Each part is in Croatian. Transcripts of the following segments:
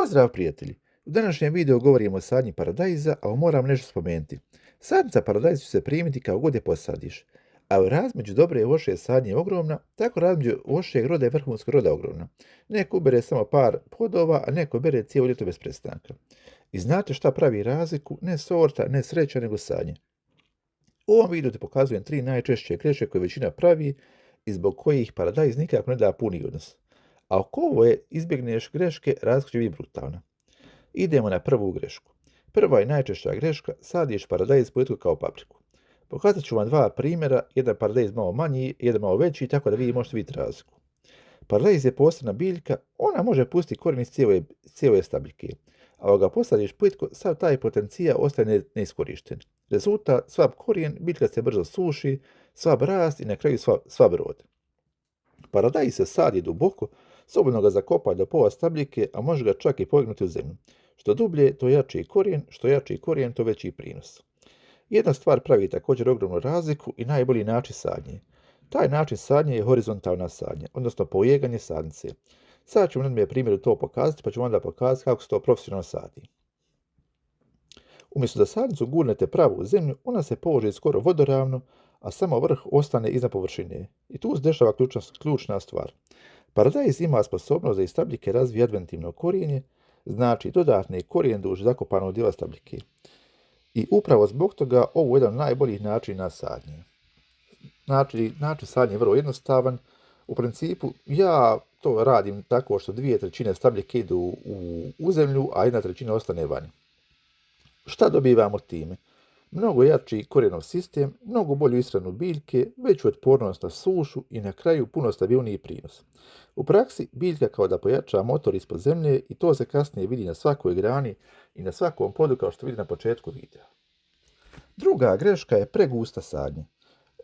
Pozdrav prijatelji! U današnjem videu govorimo o sadnji paradajza, a moram nešto spomenuti. Sadnica paradajza će se primiti kao god je posadiš. A razmeđu dobre i loše sadnje je ogromna, tako razmeđu lošeg roda i vrhunskog roda ogromna. Neko ubere samo par plodova, a neko bere cijelo ljeto bez prestanka. I znate šta pravi razliku? Ne sorta, ne sreća, nego sadnje. U ovom videu ti pokazujem 3 najčešće greške koje većina pravi i zbog kojih paradajz nikako ne da puni odnos. A ako ovo izbjegneš greške, razlika će biti brutalna. Idemo na prvu grešku. Prva i najčešća greška, sadiš paradajz po kao papriku. Pokazat ću vam 2 primjera, jedan paradajz malo manji, jedan malo veći, tako da vi možete vidjeti razliku. Paradajz je posebna biljka, ona može pustiti korijen iz cijele stabljike. A ako ga posadiš plitko, sav taj potencijal ostaje neiskorišten. Rezultat, slab korijen, biljka se brzo suši, slab rast i na kraju slab rod. Paradajz se sadi duboko, slobodno ga zakopa do pola stabljike, a može ga čak i pognuti u zemlju. Što dublje, to jači korijen, što jači korijen, to veći prinos. Jedna stvar pravi također ogromnu razliku i najbolji način sadnje. Taj način sadnje je horizontalna sadnja, odnosno pojeganje sadnice. Sada ću na primjeru to pokazati, pa ću onda pokazati kako se to profesionalno sadi. Umjesto da sadnicu gurnete pravo u zemlju, ona se položi skoro vodoravno, a samo vrh ostane iznad površine. I tu se dešava ključna stvar. Paradajz ima sposobnost da iz stabljike razvije adventivno korijenje, znači dodatni korijen duž zakopanog dijela stabljike. I upravo zbog toga ovo je jedan od najboljih načina sadnje. Način sadnje je vrlo jednostavan. U principu ja to radim tako što 2/3 stabljike idu u zemlju, a 1/3 ostane vani. Šta dobivamo time? Mnogo jači korijenov sistem, mnogo bolju ishranu biljke, veću otpornost na sušu i na kraju puno stabilniji prinos. U praksi biljka kao da pojača motor ispod zemlje i to se kasnije vidi na svakoj grani i na svakom plodu kao što vidi na početku videa. Druga greška je pregusta sadnja.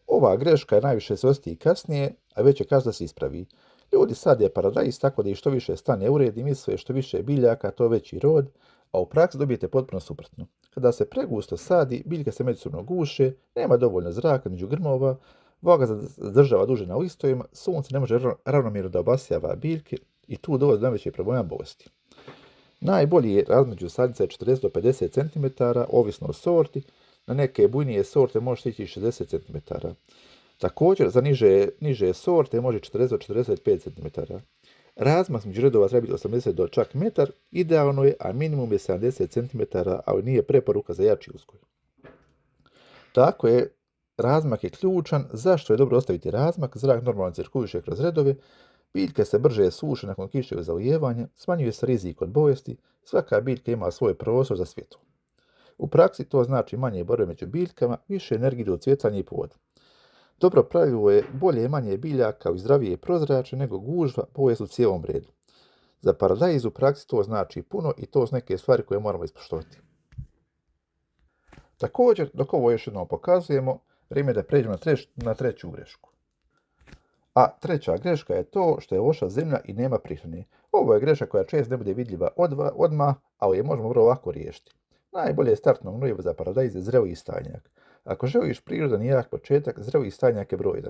Ova greška najviše se ostaje kasnije, a već je kasno da se ispravi. Ljudi sade paradajz tako da i što više stane u red i misle što više biljaka, to veći rod, a u praksi dobijete potpuno suprotno. Kada se pregusto sadi, biljke se međusobno guše, nema dovoljno zraka među grmova, voda zadržava duže na listovima, sunce ne može ravnomjerno da obasjava biljke i tu dolazi do najvećih problema bolesti. Najbolji je razmeđu sadnica je 40 do 50 cm, ovisno o sorti, na neke bujnije sorte može stići 60 cm. Također, za niže sorte može 40 do 45 cm. Razmak među redova treba biti 80 do čak metar, idealno je, a minimum je 70 cm, ali nije preporuka za jači uzgoj. Tako je, razmak je ključan. Zašto je dobro ostaviti razmak? Zrak normalno cirkuliše kroz redove, biljke se brže suše nakon kiševog zalijevanja, smanjuje se rizik od bolesti, svaka biljka ima svoj prostor za svjetlo. U praksi to znači manje borbe među biljkama, više energije do cvjetanja i ploda. Dobro pravilo je bolje je manje biljaka i zdravije prozrače nego gužva bolest u cijelom redu. Za paradajz u praksi to znači puno i to su neke stvari koje moramo ispoštovati. Također, dok ovo još jednom pokazujemo, vrijeme je da pređemo na treću grešku. A treća greška je to što je loša zemlja i nema prihrane. Ovo je greška koja često ne bude vidljiva odmah, ali je možemo vrlo lako riješiti. Najbolje je startno gnojivo za paradajz je zreli stajnjak. Ako želiš prirodan i jak početak, zreli stajnjak je broj 1.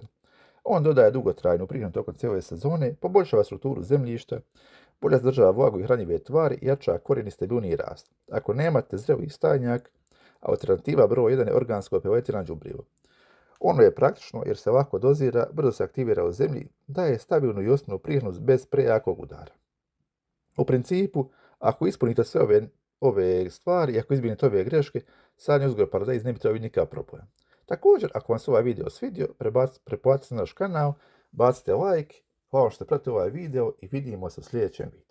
On dodaje dugotrajnu prihranu tokom cijele sezone, poboljšava strukturu zemljišta, bolje zadržava vlagu i hranjive tvari i jača korijen i stabilniji rast. Ako nemate zreli stajnjak, alternativa broj 1 je organsko peletirano đubrivo. Ono je praktično jer se lako dozira, brzo se aktivira u zemlji, daje stabilnu i osnovnu prihranu bez prejakog udara. U principu, ako ispunite sve ove stvari i ako izbjegnete ove greške, sadnji uzgoj paradajz ne bi trebao biti nikakav problem. Također, ako vam se ovaj video svidio, pretplatite se na naš kanal, bacite like, hvala što ste pratili ovaj video i vidimo se u sljedećem videu.